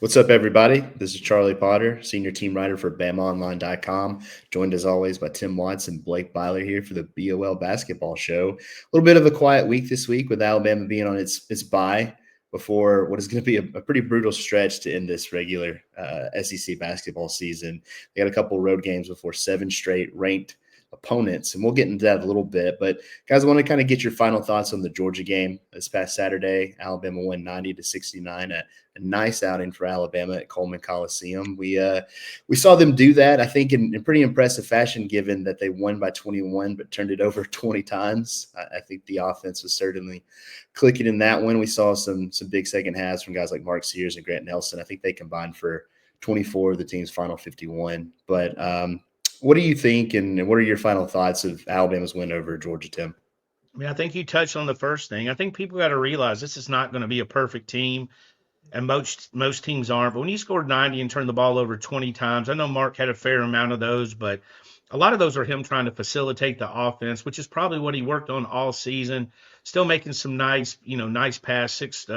What's up, everybody? This is Charlie Potter, senior team writer for BamaOnLine.com, joined as always by Tim Watts and Blake Byler here for the BOL Basketball Show. A little bit of a quiet week this week with Alabama being on its bye before what is going to be a pretty brutal stretch to end this regular SEC basketball season. They got a couple road games before 7 straight ranked opponents, and we'll get into that a little bit. But guys, I want to kind of get your final thoughts on the Georgia game this past Saturday. Alabama won 90-69, a nice outing for Alabama at Coleman Coliseum. We saw them do that, I think, in pretty impressive fashion, given that they won by 21 but turned it over 20 times. I think the offense was certainly clicking in that one. We saw some big second halves from guys like Mark Sears and Grant Nelson. I think they combined for 24 of the team's final 51. But what do you think, and what are your final thoughts of Alabama's win over Georgia, Tim? I mean, I think you touched on the first thing. I think people got to realize this is not going to be a perfect team, and most teams aren't. But when you scored 90 and turned the ball over 20 times, I know Mark had a fair amount of those, but a lot of those are him trying to facilitate the offense, which is probably what he worked on all season. Still making some nice pass, 6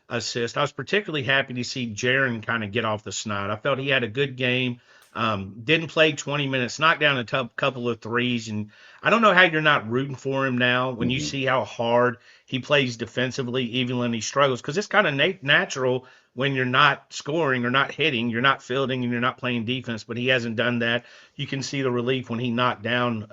assists. I was particularly happy to see Jaron kind of get off the snide. I felt he had a good game. Didn't play 20 minutes, knocked down a couple of threes. And I don't know how you're not rooting for him now when you see how hard he plays defensively, even when he struggles, because it's kind of natural when you're not scoring or not hitting, you're not fielding and you're not playing defense, but he hasn't done that. You can see the relief when he knocked down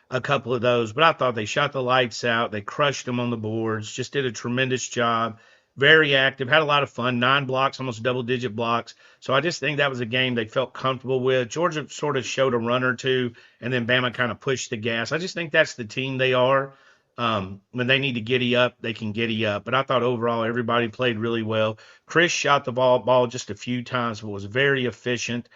a couple of those, but I thought they shot the lights out. They crushed them on the boards, just did a tremendous job. Very active, had a lot of fun, 9 blocks, almost double-digit blocks. So I just think that was a game they felt comfortable with. Georgia sort of showed a run or two, and then Bama kind of pushed the gas. I just think that's the team they are. When they need to giddy up, they can giddy up. But I thought overall everybody played really well. Chris shot the ball just a few times, but was very efficient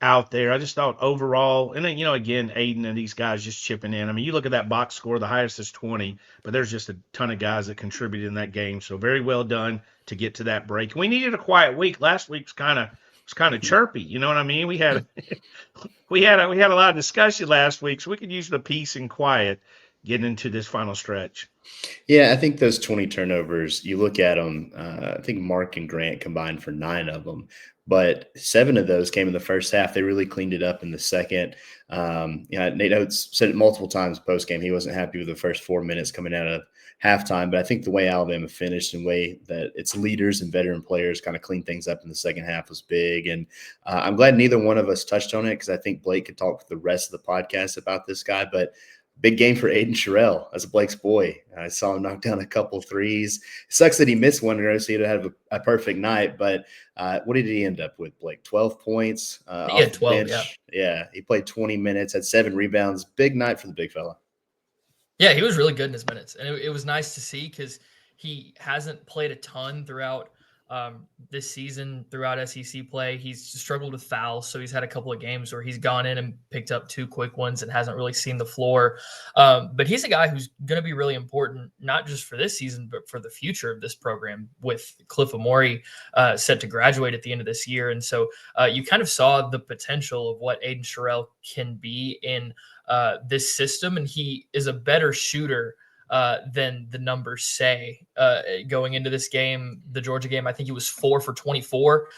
out there. I just thought overall, and then, again, Aiden and these guys just chipping in. I mean, you look at that box score, the highest is 20, but there's just a ton of guys that contributed in that game. So very well done to get to that break. We needed a quiet week. Last week was kind of chirpy. You know what I mean? We had a lot of discussion last week, so we could use the peace and quiet getting into this final stretch. Yeah, I think those 20 turnovers, you look at them, I think Mark and Grant combined for 9 of them, but 7 of those came in the first half. They really cleaned it up in the second. Nate Oats said it multiple times post-game. He wasn't happy with the first 4 minutes coming out of halftime, but I think the way Alabama finished and the way that its leaders and veteran players kind of cleaned things up in the second half was big. And I'm glad neither one of us touched on it, because I think Blake could talk the rest of the podcast about this guy, but big game for Aiden Charelle as Blake's boy. I saw him knock down a couple threes. It sucks that he missed one, or so he'd have a perfect night. But what did he end up with, Blake? 12 points off the 12, bench. Yeah, he played 20 minutes, had 7 rebounds. Big night for the big fella. Yeah, he was really good in his minutes. And it was nice to see, because he hasn't played a ton throughout this season, throughout SEC play. He's struggled with fouls, so he's had a couple of games where he's gone in and picked up 2 quick ones and hasn't really seen the floor. But he's a guy who's going to be really important, not just for this season, but for the future of this program, with Cliff Amori set to graduate at the end of this year. And so you kind of saw the potential of what Aiden Charelle can be in this system, and he is a better shooter than the numbers say. Going into this game, the Georgia game, I think he was 4 for 24,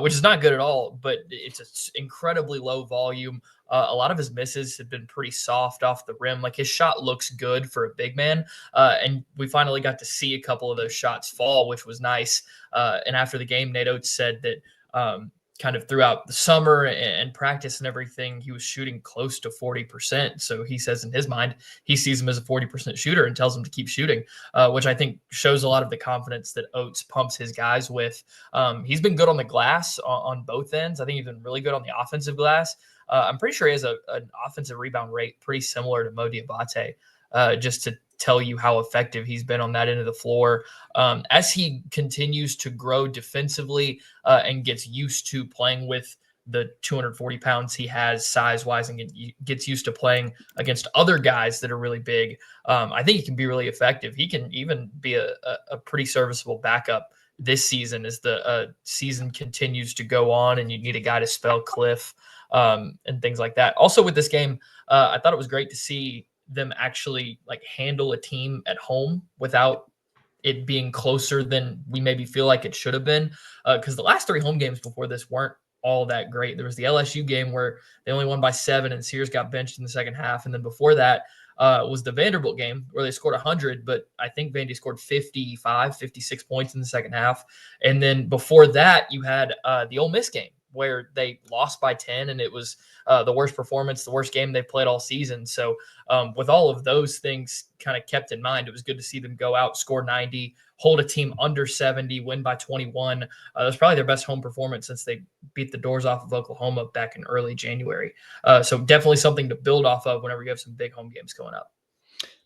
which is not good at all, but it's an incredibly low volume. A lot of his misses have been pretty soft off the rim. Like, his shot looks good for a big man, and we finally got to see a couple of those shots fall, which was nice. And after the game, Nate Oats said that kind of throughout the summer and practice and everything, he was shooting close to 40%. So he says in his mind, he sees him as a 40% shooter and tells him to keep shooting, which I think shows a lot of the confidence that Oats pumps his guys with. He's been good on the glass on both ends. I think he's been really good on the offensive glass. I'm pretty sure he has an offensive rebound rate pretty similar to Mo Diabate, just to tell you how effective he's been on that end of the floor. As he continues to grow defensively and gets used to playing with the 240 pounds he has size-wise, and gets used to playing against other guys that are really big, I think he can be really effective. He can even be a pretty serviceable backup this season as the season continues to go on, and you need a guy to spell Cliff and things like that. Also with this game, I thought it was great to see them actually handle a team at home without it being closer than we maybe feel like it should have been. Because the last 3 home games before this weren't all that great. There was the LSU game where they only won by 7 and Sears got benched in the second half. And then before that was the Vanderbilt game where they scored 100, but I think Vandy scored 56 points in the second half. And then before that, you had the Ole Miss game where they lost by 10, and it was the worst performance, the worst game they've played all season. So with all of those things kind of kept in mind, it was good to see them go out, score 90, hold a team under 70, win by 21. That was probably their best home performance since they beat the doors off of Oklahoma back in early January. So definitely something to build off of whenever you have some big home games going up.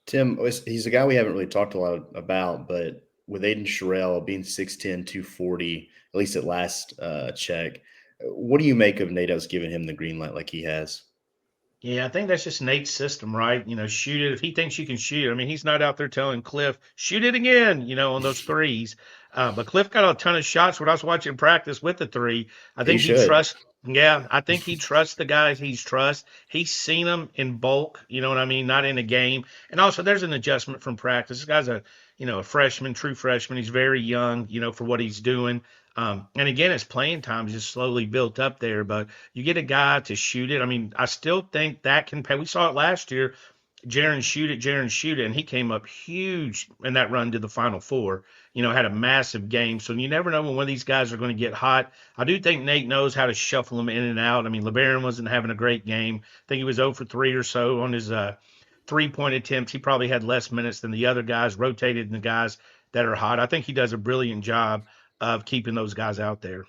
Tim, he's a guy we haven't really talked a lot about, but with Aiden Charelle being 6'10", 240, at least at last check, what do you make of Nate Oats giving him the green light like he has? Yeah, I think that's just Nate's system, right? Shoot it. If he thinks you can shoot it, I mean, he's not out there telling Cliff, shoot it again, on those threes. But Cliff got a ton of shots when I was watching practice with the 3. I think he trusts. Yeah, I think he trusts the guys he's trust. He's seen them in bulk, you know what I mean? Not in a game. And also there's an adjustment from practice. This guy's a freshman, true freshman. He's very young, for what he's doing. And again, his playing time is just slowly built up there, but you get a guy to shoot it. I mean, I still think that can pay. We saw it last year. Jaron shoot it, and he came up huge in that run to the Final Four. Had a massive game. So you never know when one of these guys are going to get hot. I do think Nate knows how to shuffle them in and out. I mean, LeBaron wasn't having a great game. I think he was 0 for 3 or so on his 3-point attempts. He probably had less minutes than the other guys, rotated in the guys that are hot. I think he does a brilliant job of keeping those guys out there.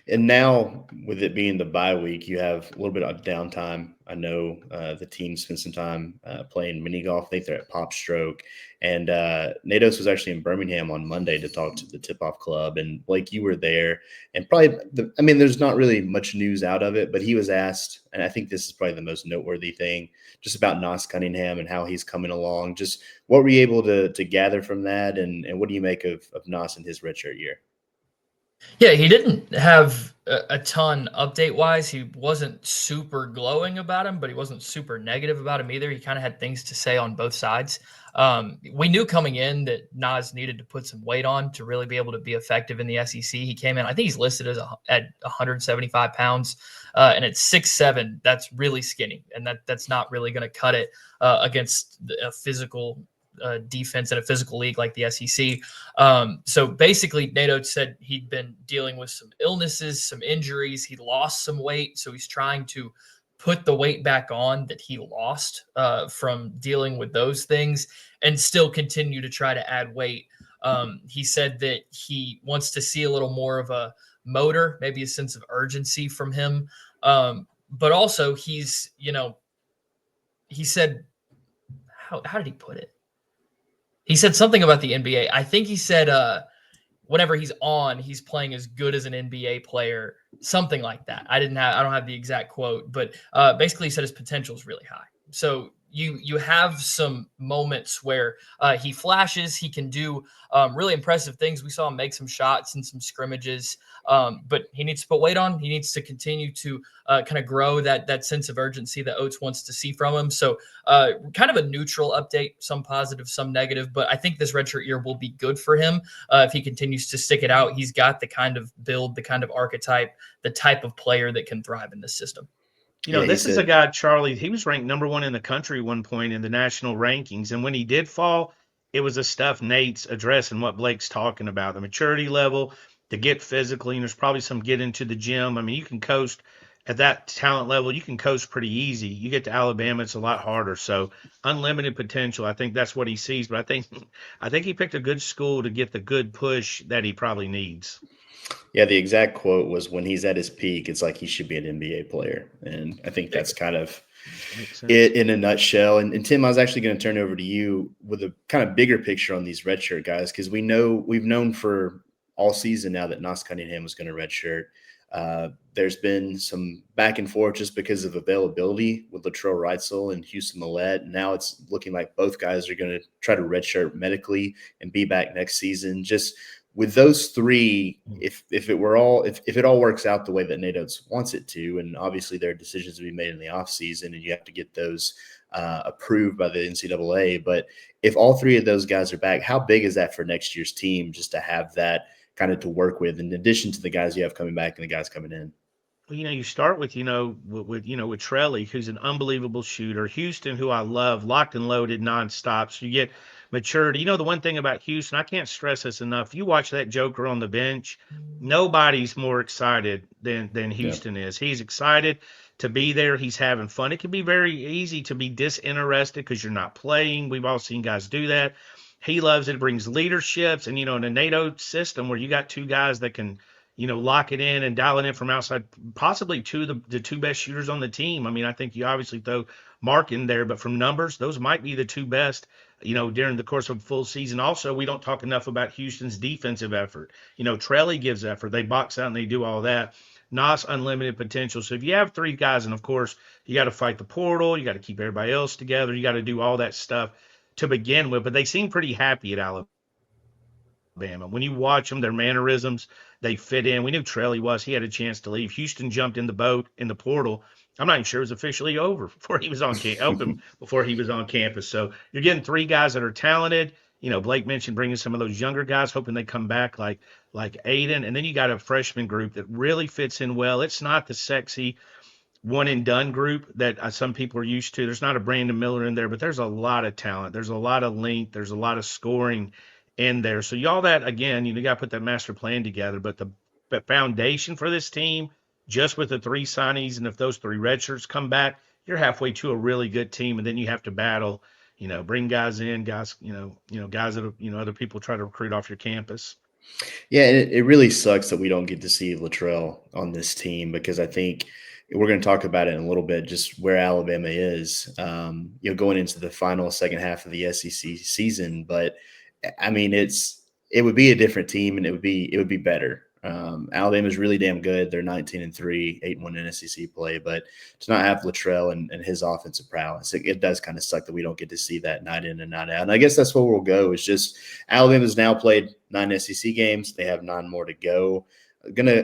And now, with it being the bye week, you have a little bit of downtime. I know the team spent some time playing mini golf. I think they're at Pop Stroke. And Nate Oats was actually in Birmingham on Monday to talk to the Tip-Off Club. And, Blake, you were there. And probably, there's not really much news out of it, but he was asked, and I think this is probably the most noteworthy thing, just about Nas Cunningham and how he's coming along. Just what were you able to gather from that, and what do you make of Nas in his redshirt year? Yeah, he didn't have a ton update-wise. He wasn't super glowing about him, but he wasn't super negative about him either. He kind of had things to say on both sides. We knew coming in that Nas needed to put some weight on to really be able to be effective in the SEC. He came in, I think he's listed at 175 pounds, and at 6'7", that's really skinny, and that's not really going to cut it against a physical defense in a physical league like the SEC. So basically, Nate Oats said he'd been dealing with some illnesses, some injuries. He lost some weight, so he's trying to put the weight back on that he lost from dealing with those things and still continue to try to add weight. He said that he wants to see a little more of a motor, maybe a sense of urgency from him. But also he said, how did he put it? He said something about the NBA. I think he said whenever he's on, he's playing as good as an NBA player, something like that. I don't have the exact quote, but basically he said his potential is really high. So you have some moments where he flashes, he can do really impressive things. We saw him make some shots in some scrimmages, but he needs to put weight on. He needs to continue to kind of grow that sense of urgency that Oats wants to see from him. So kind of a neutral update, some positive, some negative, but I think this redshirt year will be good for him if he continues to stick it out. He's got the kind of build, the kind of archetype, the type of player that can thrive in this system. This is a guy, Charlie, he was ranked number 1 in the country at one point in the national rankings. And when he did fall, it was the stuff Nate's addressing, what Blake's talking about, the maturity level, to get physically. And there's probably some get into the gym. I mean, you can coast at that talent level. You can coast pretty easy. You get to Alabama, it's a lot harder. So unlimited potential. I think that's what he sees. But I think he picked a good school to get the good push that he probably needs. Yeah, the exact quote was, when he's at his peak, it's like he should be an NBA player. And I think that's kind of it in a nutshell. And Tim, I was actually going to turn over to you with a kind of bigger picture on these redshirt guys, because we've known for all season now that Nas Cunningham was going to redshirt. There's been some back and forth just because of availability with Latrell Wrightsell and Houston Millett. Now it's looking like both guys are going to try to redshirt medically and be back next season. Just with those three, if it all works out the way that Nate Oats wants it to, and obviously there are decisions to be made in the offseason and you have to get those approved by the NCAA. But if all three of those guys are back, how big is that for next year's team just to have that kind of to work with, in addition to the guys you have coming back and the guys coming in? Well, you start with, with Trelly, who's an unbelievable shooter. Houston, who I love, locked and loaded nonstop. So you get maturity. The one thing about Houston, I can't stress this enough. You watch that Joker on the bench, nobody's more excited than Houston is. He's excited to be there. He's having fun. It can be very easy to be disinterested because you're not playing. We've all seen guys do that. He loves it. It brings leaderships. And, in a NATO system where you got two guys that can, lock it in and dial it in from outside, possibly the two best shooters on the team. I mean, I think you obviously throw Mark in there, but from numbers, those might be the two best, during the course of a full season. Also, we don't talk enough about Houston's defensive effort. Trelly gives effort. They box out and they do all that. Nas, unlimited potential. So if you have three guys, and of course, you got to fight the portal, you got to keep everybody else together, you got to do all that stuff to begin with, but they seem pretty happy at Alabama. When you watch them, their mannerisms, they fit in. We knew Trelly was. He had a chance to leave. Houston jumped in the boat in the portal. I'm not even sure it was officially over before he was open before he was on campus. So you're getting three guys that are talented. Blake mentioned bringing some of those younger guys, hoping they come back like Aiden. And then you got a freshman group that really fits in well. It's not the sexy one and done group that some people are used to. There's not a Brandon Miller in there, but there's a lot of talent. There's a lot of length. There's a lot of scoring in there. So y'all that, again, you got to put that master plan together. But the foundation for this team, just with the three signees, and if those three redshirts come back, you're halfway to a really good team. And then you have to battle, bring guys in, guys that, other people try to recruit off your campus. Yeah, and it really sucks that we don't get to see Latrell on this team, because I think we're going to talk about it in a little bit, just where Alabama is, going into the final second half of the SEC season. But I mean, it would be a different team, and it would be better. Alabama's really damn good. They're 19-3, 8-1 in SEC play, but to not have Latrell and his offensive prowess, it does kind of suck that we don't get to see that night in and night out. And I guess that's where we'll go. Is just Alabama's now played 9 SEC games. They have 9 more to go.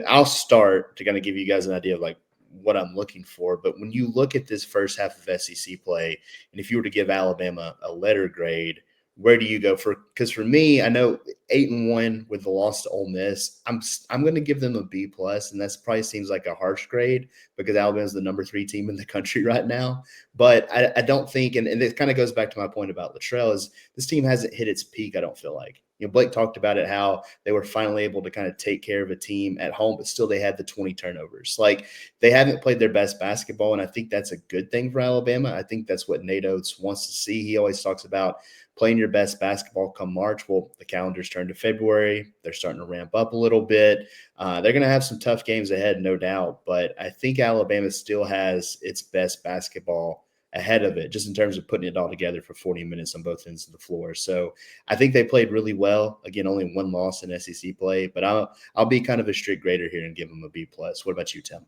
I'll start to kind of give you guys an idea of like what I'm looking for. But when you look at this first half of SEC play, and if you were to give Alabama a letter grade, where do you go for? Because for me, I know 8-1 with the loss to Ole Miss, I'm going to give them a B+, and that probably seems like a harsh grade because Alabama's the number 3 team in the country right now. But I don't think, and it kind of goes back to my point about Latrell, is this team hasn't hit its peak. I don't feel like. Blake talked about it, how they were finally able to kind of take care of a team at home, but still they had the 20 turnovers. Like, they haven't played their best basketball, and I think that's a good thing for Alabama. I think that's what Nate Oats wants to see. He always talks about playing your best basketball come March. Well, the calendar's turned to February. They're starting to ramp up a little bit. They're going to have some tough games ahead, no doubt, but I think Alabama still has its best basketball ahead of it, just in terms of putting it all together for 40 minutes on both ends of the floor. So I think they played really well. Again, only 1 loss in SEC play, but I'll be kind of a strict grader here and give them a B+. What about you, Tim?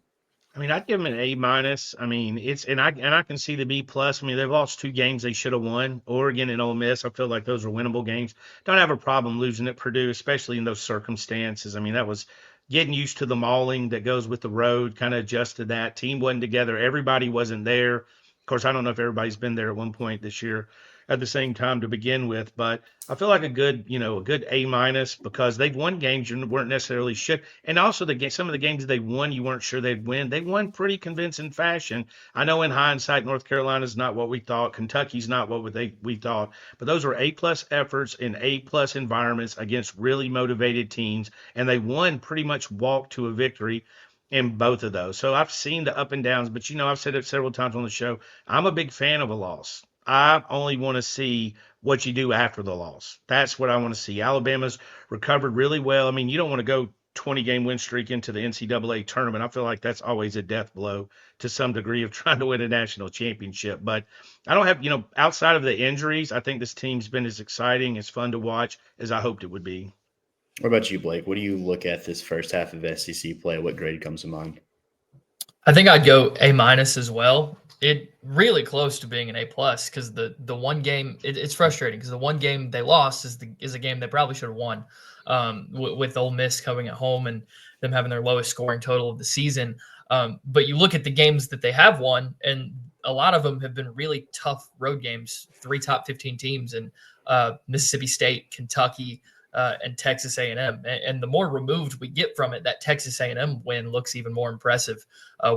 I mean, I'd give them an A-. I mean, I can see the B+. I mean, they've lost 2 games they should have won. Oregon and Ole Miss, I feel like those are winnable games. Don't have a problem losing at Purdue, especially in those circumstances. I mean, that was getting used to the mauling that goes with the road, kind of adjust to that. Team wasn't together. Everybody wasn't there. Of course, I don't know if everybody's been there at one point this year at the same time to begin with, but I feel like a good A- because they've won games you weren't necessarily should. And also some of the games they won, you weren't sure they'd win. They won pretty convincing fashion. I know in hindsight, North Carolina's not what we thought. Kentucky's not what we thought, but those were A+ efforts in A+ environments against really motivated teams. And they won, pretty much walked to a victory in both of those. So I've seen the up and downs, but I've said it several times on the show. I'm a big fan of a loss. I only want to see what you do after the loss. That's what I want to see. Alabama's recovered really well. I mean, you don't want to go 20-game win streak into the NCAA tournament. I feel like that's always a death blow to some degree of trying to win a national championship. But I don't have, outside of the injuries, I think this team's been as exciting, as fun to watch as I hoped it would be. What about you, Blake? What do you look at this first half of SEC play? What grade comes to mind? I think I'd go A- as well. It really close to being an A+ because the one game it's frustrating because the one game they lost is a game they probably should have won, with Ole Miss coming at home and them having their lowest scoring total of the season. But you look at the games that they have won, and a lot of them have been really tough road games, 3 top 15 teams in Mississippi State, Kentucky, and Texas A&M. And the more removed we get from it, that Texas A&M win looks even more impressive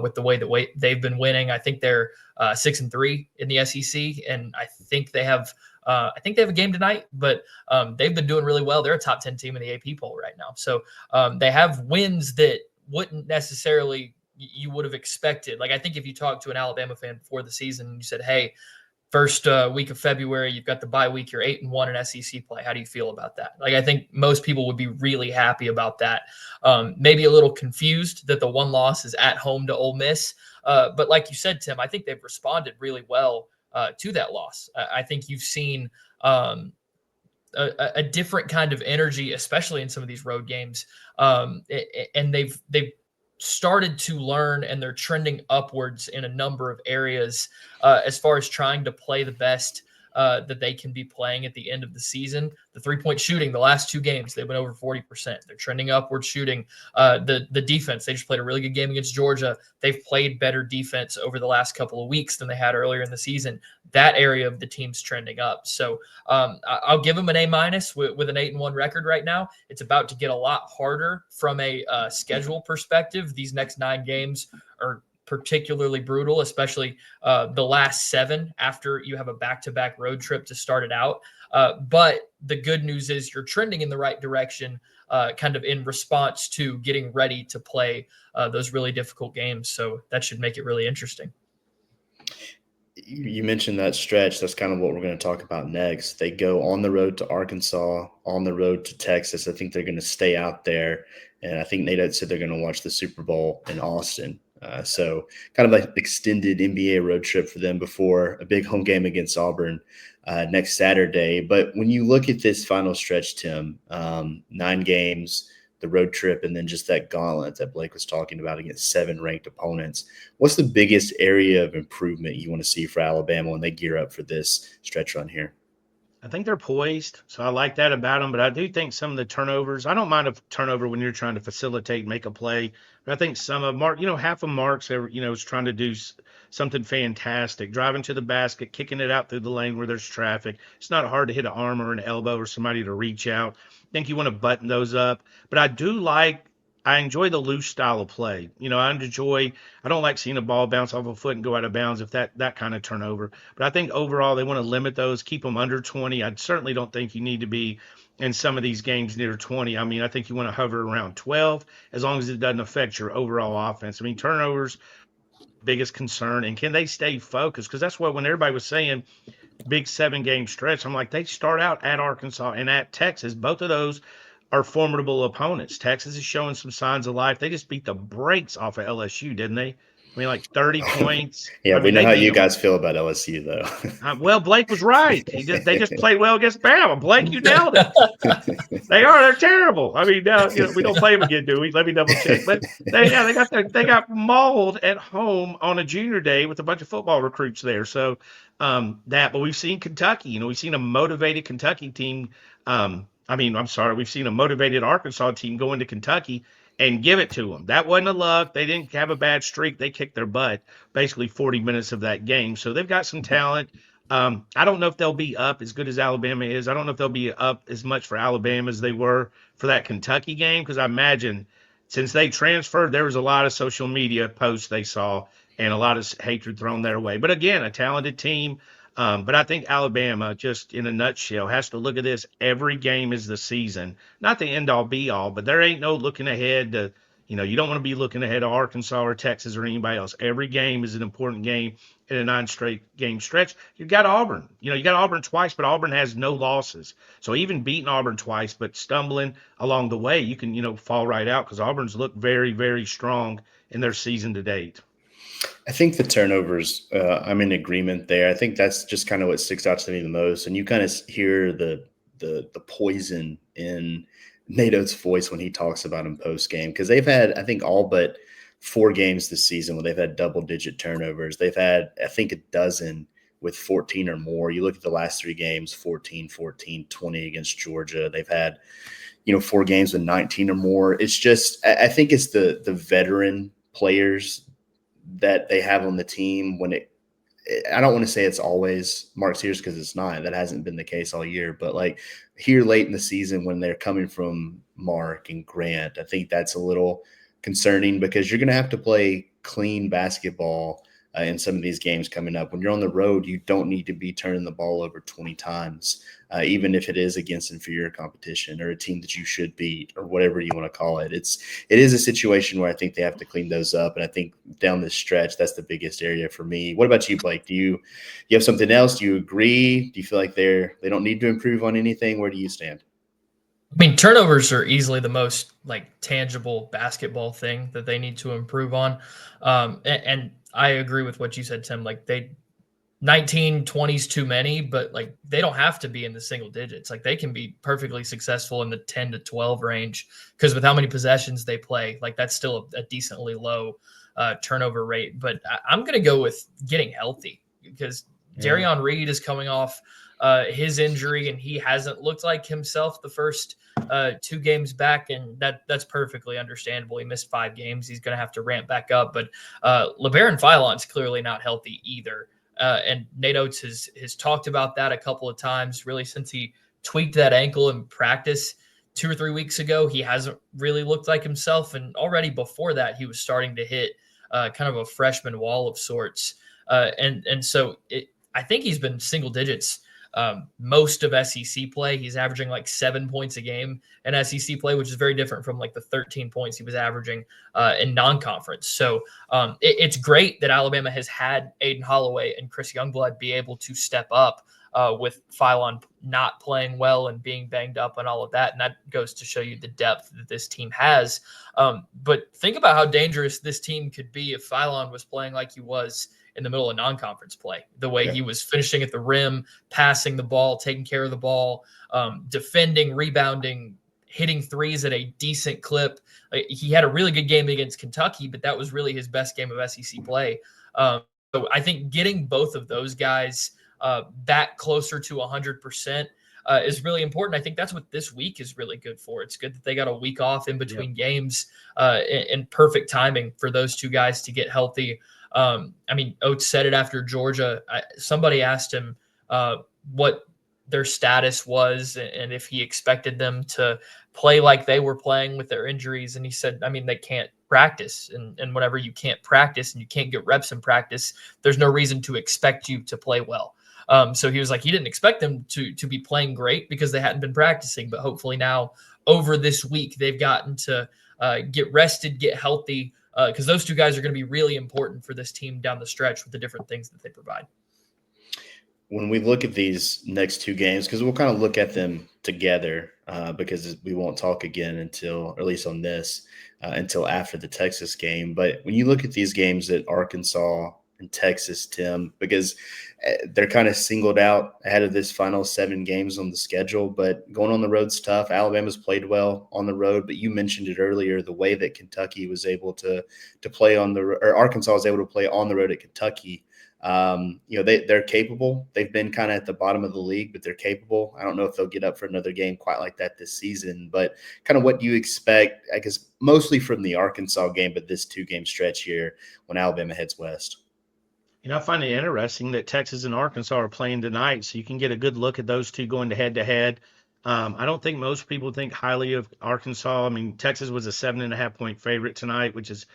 with the way that they've been winning. I think they're 6-3 in the SEC, and I think they have a game tonight, but they've been doing really well. They're a top 10 team in the AP poll right now. So they have wins that wouldn't necessarily you would have expected. Like, I think if you talk to an Alabama fan before the season and you said, hey, first week of February, you've got the bye week, you're 8-1 in SEC play. How do you feel about that? Like, I think most people would be really happy about that. Maybe a little confused that the one loss is at home to Ole Miss. But like you said, Tim, I think they've responded really well to that loss. I think you've seen a different kind of energy, especially in some of these road games. And they've started to learn, and they're trending upwards in a number of areas as far as trying to play the best that they can be playing at the end of the season. The 3-point shooting, the last 2 games, they've been over 40%. They're trending upward shooting. The defense, they just played a really good game against Georgia. They've played better defense over the last couple of weeks than they had earlier in the season. That area of the team's trending up. So I'll give them an A- with an 8-1 record right now. It's about to get a lot harder from a schedule perspective. These next 9 games are particularly brutal, especially the last 7 after you have a back-to-back road trip to start it out. But the good news is you're trending in the right direction, kind of in response to getting ready to play those really difficult games. So that should make it really interesting. You mentioned that stretch. That's kind of what we're going to talk about next. They go on the road to Arkansas, on the road to Texas. I think they're going to stay out there. And I think Nate said they're going to watch the Super Bowl in Austin. So kind of an extended NBA road trip for them before a big home game against Auburn next Saturday. But when you look at this final stretch, Tim, 9 games, the road trip, and then just that gauntlet that Blake was talking about against 7 ranked opponents, what's the biggest area of improvement you want to see for Alabama when they gear up for this stretch run here? I think they're poised, so I like that about them. But I do think some of the turnovers, I don't mind a turnover when you're trying to facilitate, make a play. But I think some of Mark, half of Mark's, is trying to do something fantastic, driving to the basket, kicking it out through the lane where there's traffic. It's not hard to hit an arm or an elbow or somebody to reach out. I think you want to button those up. But I enjoy the loose style of play. I don't like seeing a ball bounce off a foot and go out of bounds if that kind of turnover. But I think overall they want to limit those, keep them under 20. I certainly don't think you need to be in some of these games near 20. I mean, I think you want to hover around 12 as long as it doesn't affect your overall offense. I mean, turnovers, biggest concern. And can they stay focused? Because that's what when everybody was saying big 7-game stretch, I'm like, they start out at Arkansas and at Texas. Both of those are formidable opponents. Texas is showing some signs of life. They just beat the brakes off of LSU, didn't they? I mean, like 30 points. Yeah, we know how you guys feel about LSU, though. Well, Blake was right. They just played well against Bama. Blake, you nailed it. They're terrible. I mean, we don't play them again, do we? Let me double check. But they got mauled at home on a junior day with a bunch of football recruits there. So but we've seen Kentucky. We've seen a motivated Kentucky team. We've seen a motivated Arkansas team go into Kentucky and give it to them. That wasn't a luck. They didn't have a bad streak. They kicked their butt basically 40 minutes of that game. So they've got some talent. I don't know if they'll be up as good as Alabama is. I don't know if they'll be up as much for Alabama as they were for that Kentucky game, because I imagine since they transferred, there was a lot of social media posts they saw and a lot of hatred thrown their way. But again, a talented team. But I think Alabama, just in a nutshell, has to look at this. Every game is the season. Not the end-all, be-all, but there ain't no looking ahead to, you don't want to be looking ahead to Arkansas or Texas or anybody else. Every game is an important game in a 9-straight-game stretch. You've got Auburn. You got Auburn twice, but Auburn has no losses. So even beating Auburn twice, but stumbling along the way, you can, fall right out because Auburn's looked very, very strong in their season to date. I think the turnovers, I'm in agreement there. I think that's just kind of what sticks out to me the most. And you kind of hear the poison in Nate Oats' voice when he talks about him post-game, because they've had, I think, all but 4 games this season where they've had double-digit turnovers. They've had, I think, a dozen with 14 or more. You look at the last 3 games, 14, 14, 20 against Georgia. They've had, 4 games with 19 or more. It's just, I think it's the veteran players that they have on the team when it I don't want to say it's always Mark Sears because it's not. That hasn't been the case all year. But like here late in the season when they're coming from Mark and Grant, I think that's a little concerning because you're going to have to play clean basketball in some of these games coming up. When you're on the road, you don't need to be turning the ball over 20 times, even if it is against inferior competition or a team that you should beat or whatever you want to call it. It is a situation where I think they have to clean those up, and I think down this stretch, that's the biggest area for me. What about you, Blake? Do you have something else? Do you agree? Do you feel like they don't need to improve on anything? Where do you stand? I mean, turnovers are easily the most like tangible basketball thing that they need to improve on. And I agree with what you said, Tim. Like 19, 20's too many, but like they don't have to be in the single digits. Like they can be perfectly successful in the 10 to 12 range because with how many possessions they play, like that's still a decently low turnover rate. But I'm going to go with getting healthy because Darion Reed is coming off his injury and he hasn't looked like himself the first 2 games back, and that's perfectly understandable. He missed 5 games. He's going to have to ramp back up, but LeBaron Philon's clearly not healthy either. And Nate Oats has talked about that a couple of times, really, since he tweaked that ankle in practice 2 or 3 weeks ago. He hasn't really looked like himself. And already before that, he was starting to hit kind of a freshman wall of sorts. And so I think he's been single digits most of SEC play. He's averaging like 7 points a game in SEC play, which is very different from like the 13 points he was averaging in non-conference. So it's great that Alabama has had Aiden Holloway and Chris Youngblood be able to step up with Philon not playing well and being banged up and all of that. And that goes to show you the depth that this team has. But think about how dangerous this team could be if Philon was playing like he was in the middle of non-conference play, the way he was finishing at the rim, passing the ball, taking care of the ball, defending, rebounding, hitting threes at a decent clip. He had a really good game against Kentucky, but that was really his best game of SEC play. So I think getting both of those guys back closer to 100% is really important. I think that's what this week is really good for. It's good that they got a week off in between games and perfect timing for those 2 guys to get healthy. I mean, Oates said it after Georgia. Somebody asked him what their status was and if he expected them to play like they were playing with their injuries. And he said, I mean, they can't practice. And whenever you can't practice and you can't get reps in practice, there's no reason to expect you to play well. So he was like, he didn't expect them to be playing great because they hadn't been practicing. But hopefully now over this week, they've gotten to get rested, get healthy, because those 2 guys are going to be really important for this team down the stretch with the different things that they provide. When we look at these next 2 games, because we'll kind of look at them together because we won't talk again until, or at least on this, until after the Texas game. But when you look at these games at Arkansas and Texas, Tim, because they're kind of singled out ahead of this final 7 games on the schedule, but going on the road's tough. Alabama's played well on the road, but you mentioned it earlier, the way that Kentucky was able to play or Arkansas was able to play on the road at Kentucky. They're capable. They've been kind of at the bottom of the league, but they're capable. I don't know if they'll get up for another game quite like that this season, but kind of what do you expect, I guess, mostly from the Arkansas game, but this 2-game stretch here when Alabama heads west? I find it interesting that Texas and Arkansas are playing tonight, so you can get a good look at those 2 going head-to-head. I don't think most people think highly of Arkansas. I mean, Texas was a 7.5-point favorite tonight, which is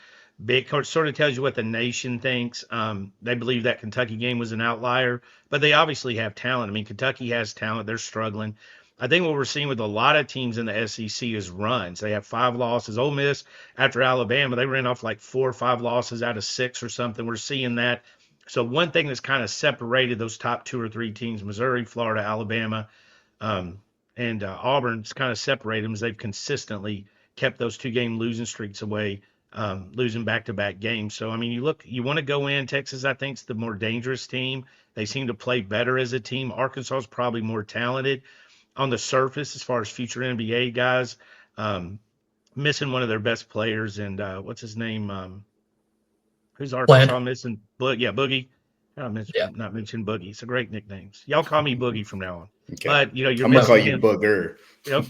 big. Sort of tells you what the nation thinks. They believe that Kentucky game was an outlier, but they obviously have talent. I mean, Kentucky has talent. They're struggling. I think what we're seeing with a lot of teams in the SEC is runs. They have 5 losses. Ole Miss, after Alabama, they ran off like 4 or 5 losses out of 6 or something. We're seeing that. So one thing that's kind of separated those top 2 or 3 teams, Missouri, Florida, Alabama, and Auburn's kind of separated them as they've consistently kept those 2-game losing streaks away, losing back-to-back games. So, I mean, you want to go in. Texas, I think, is the more dangerous team. They seem to play better as a team. Arkansas is probably more talented on the surface as far as future NBA guys. Missing one of their best players, and what's his name? Who's Arkansas missing? Boogie. Not mention Boogie. It's a great nickname. Y'all call me Boogie from now on. Okay. But you're I'm gonna call missing you him. Booger.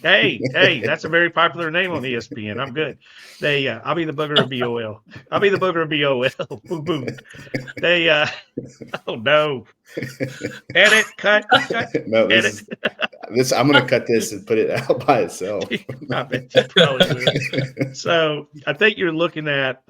Hey, that's a very popular name on ESPN. I'm good. I'll be the booger of BOL. I'll be the booger of BOL. Boom, boom. Oh no. Edit, cut. No, Edit. this. I'm gonna cut this and put it out by itself. I bet you probably will. So I think you're looking at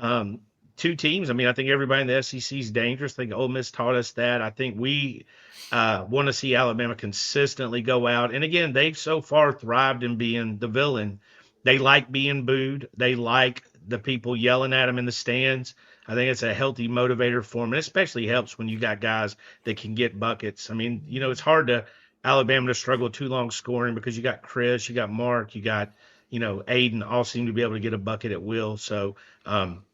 two teams. I mean, I think everybody in the SEC is dangerous. I think Ole Miss taught us that. I think we want to see Alabama consistently go out. And again, they've so far thrived in being the villain. They like being booed. They like the people yelling at them in the stands. I think it's a healthy motivator for them. And especially helps when you got guys that can get buckets. I mean, it's hard to Alabama to struggle too long scoring because you got Chris, you got Mark, you got Aiden all seem to be able to get a bucket at will. So,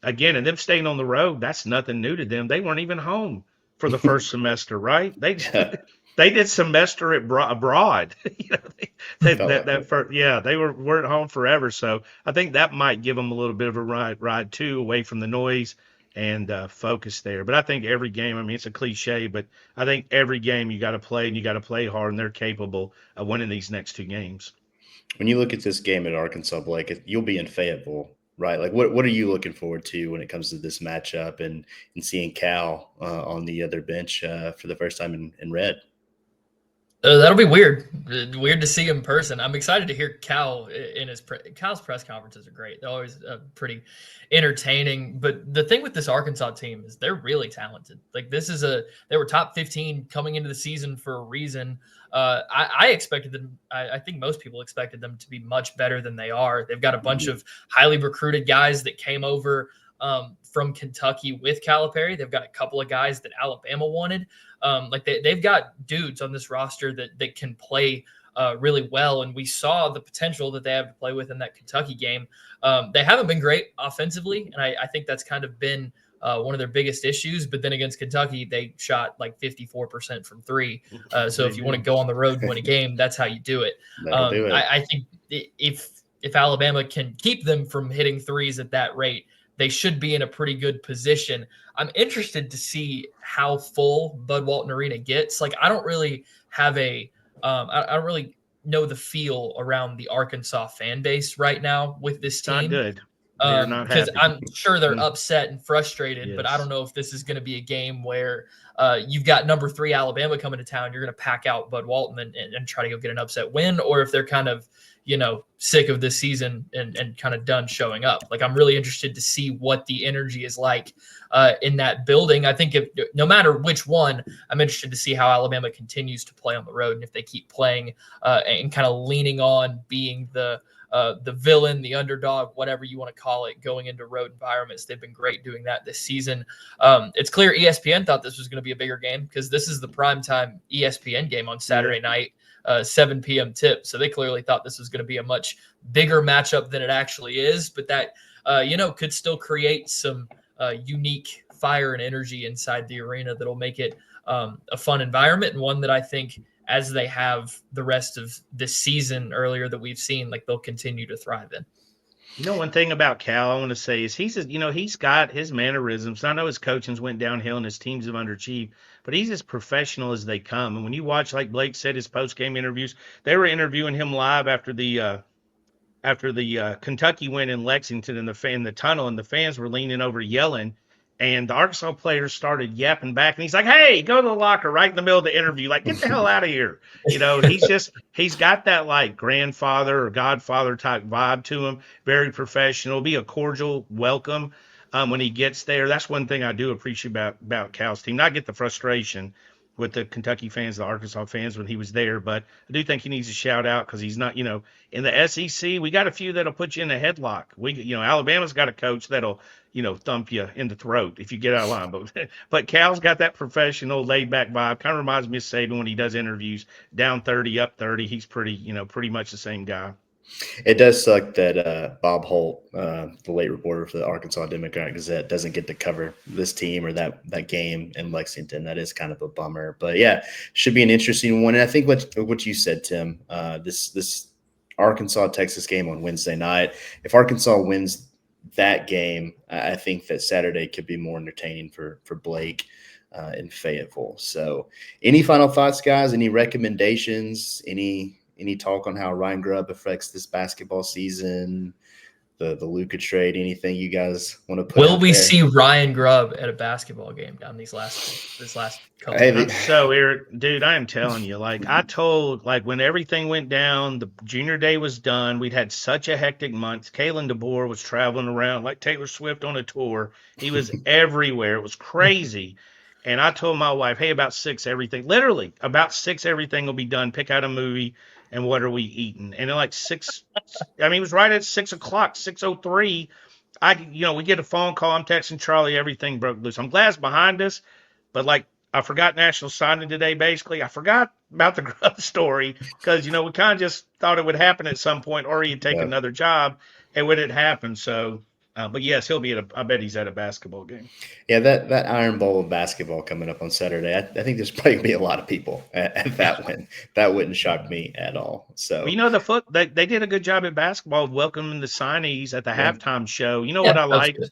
again, and them staying on the road, that's nothing new to them. They weren't even home for the first semester, right? They did semester abroad. They weren't home forever. So I think that might give them a little bit of a ride too, away from the noise and focus there. But I think every game, I mean, it's a cliche, but I think every game you got to play and you got to play hard, and they're capable of winning these next two games. When you look at this game at Arkansas, Blake, you'll be in Fayetteville, right? Like, what are you looking forward to when it comes to this matchup and seeing Cal on the other bench for the first time in red? That'll be weird. Weird to see him in person. I'm excited to hear Cal in Cal's press conferences are great. They're always pretty entertaining. But the thing with this Arkansas team is they're really talented. Like they were top 15 coming into the season for a reason. I expected them. I think most people expected them to be much better than they are. They've got a bunch of highly recruited guys that came over from Kentucky with Calipari. They've got a couple of guys that Alabama wanted. They've got dudes on this roster that can play really well, and we saw the potential that they have to play with in that Kentucky game. They haven't been great offensively, and I think that's kind of been one of their biggest issues. But then against Kentucky, they shot like 54% from three. So if you want to go on the road and win a game, that's how you do it. Do it. I think if Alabama can keep them from hitting threes at that rate, they should be in a pretty good position. I'm interested to see how full Bud Walton Arena gets. Like, I don't really have I don't really know the feel around the Arkansas fan base right now with this team. Not good. They're not happy. Because I'm sure they're upset and frustrated, Yes. but I don't know if this is going to be a game where you've got number 3 Alabama coming to town. You're going to pack out Bud Walton and try to go get an upset win, or if they're kind of sick of this season and kind of done showing up. Like, I'm really interested to see what the energy is like in that building. I think no matter which one, I'm interested to see how Alabama continues to play on the road, and if they keep playing and kind of leaning on being the villain, the underdog, whatever you want to call it, going into road environments. They've been great doing that this season. It's clear ESPN thought this was going to be a bigger game because this is the primetime ESPN game on Saturday night. 7 p.m. tip. So they clearly thought this was going to be a much bigger matchup than it actually is. But that, could still create some unique fire and energy inside the arena that'll make it a fun environment, and one that I think, as they have the rest of this season earlier that we've seen, like, they'll continue to thrive in. One thing about Cal I want to say is he's got his mannerisms. I know his coachings went downhill and his teams have underachieved, but he's as professional as they come. And when you watch, like Blake said, his post-game interviews, they were interviewing him live after the Kentucky win in Lexington in the tunnel, and the fans were leaning over yelling. And the Arkansas players started yapping back, and he's like, "Hey, go to the locker!" right in the middle of the interview. Like, get the hell out of here! He's got that like grandfather or godfather type vibe to him. Very professional. Be a cordial welcome when he gets there. That's one thing I do appreciate about Cal's team. Not get the frustration with the Kentucky fans, the Arkansas fans when he was there, but I do think he needs a shout out because he's not, in the SEC, we got a few that'll put you in a headlock. Alabama's got a coach that'll, thump you in the throat if you get out of line. But Cal's got that professional, laid back vibe. Kind of reminds me of Saban when he does interviews, down 30, up 30. He's pretty much the same guy. It does suck that Bob Holt, the late reporter for the Arkansas Democrat-Gazette, doesn't get to cover this team or that game in Lexington. That is kind of a bummer. But, yeah, should be an interesting one. And I think what you said, Tim, this Arkansas-Texas game on Wednesday night, if Arkansas wins that game, I think that Saturday could be more entertaining for Blake. in Fayetteville. So any final thoughts, guys? Any recommendations? Any talk on how Ryan Grubb affects this basketball season? The Luka trade, anything you guys want to put Will out we there? see Ryan Grubb at a basketball game down this last couple Hey, of I'm so irritated, dude. I am telling you, like I told, like when everything went down, the junior day was done. We'd had such a hectic month. Kalen DeBoer was traveling around like Taylor Swift on a tour. He was everywhere. It was crazy. And I told my wife, hey, about 6, everything, literally about 6, everything will be done. Pick out a movie and what are we eating? And at like 6, I mean, it was right at 6 o'clock, 6:03. We get a phone call. I'm texting Charlie, everything broke loose. I'm glad it's behind us, but like, I forgot National Signing Today. Basically, I forgot about the Grub story because we kind of just thought it would happen at some point, or he'd take Yeah. another job, and when it happened. So, but yes, he'll be I bet he's at a basketball game. Yeah, that Iron Bowl of basketball coming up on Saturday. I think there's probably gonna be a lot of people at that one. That wouldn't shock me at all. So Well, they did a good job at basketball welcoming the signees at the Yeah. halftime show. You know Yeah, what I that was like? good.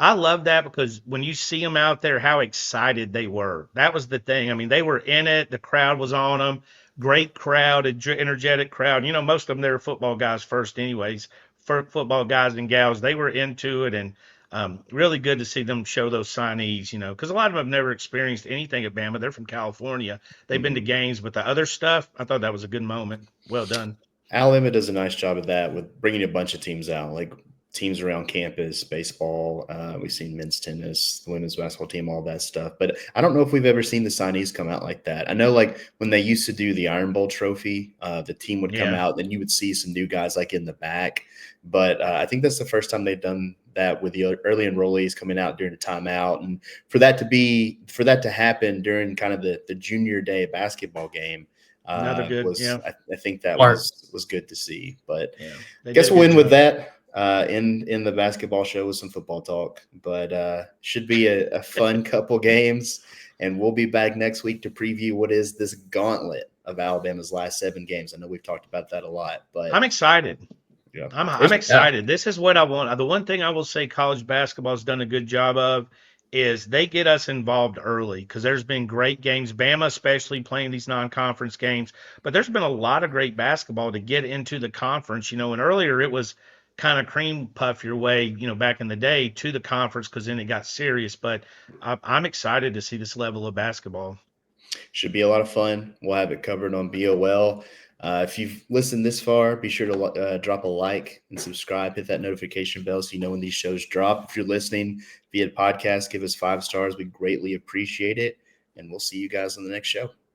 I love that because when you see them out there, how excited they were. That was the thing. I mean, they were in it. The crowd was on them. Great crowd, energetic crowd. Most of them, they were football guys first anyways. For football guys and gals, they were into it. And really good to see them show those signees, because a lot of them have never experienced anything at Bama. They're from California. They've been to games, but the other stuff, I thought that was a good moment. Well done. Alabama does a nice job of that with bringing a bunch of teams out, like teams around campus, baseball. We've seen men's tennis, the women's basketball team, all that stuff. But I don't know if we've ever seen the signees come out like that. I know, like when they used to do the Iron Bowl trophy, the team would come Yeah. out, and you would see some new guys like in the back. But I think that's the first time they've done that with the early enrollees coming out during a timeout, and for that to happen during kind of the junior day basketball game. Another good, yeah. I think that Smart. was good to see. But Yeah. They guess did a we'll good end with job. that in the basketball show with some football talk. But should be a fun couple games, and we'll be back next week to preview what is this gauntlet of Alabama's last 7 games. I know we've talked about that a lot, but I'm excited. yeah. I'm excited. This is what I want. The one thing I will say college basketball has done a good job of is they get us involved early because there's been great games, Bama especially playing these non-conference games, but there's been a lot of great basketball to get into the conference, and earlier it was kind of cream puff your way, back in the day to the conference because then it got serious, but I'm excited to see this level of basketball. Should be a lot of fun. We'll have it covered on BOL. If you've listened this far, be sure to drop a like and subscribe. Hit that notification bell so you know when these shows drop. If you're listening via podcast, give us 5 stars. We greatly appreciate it. And we'll see you guys on the next show.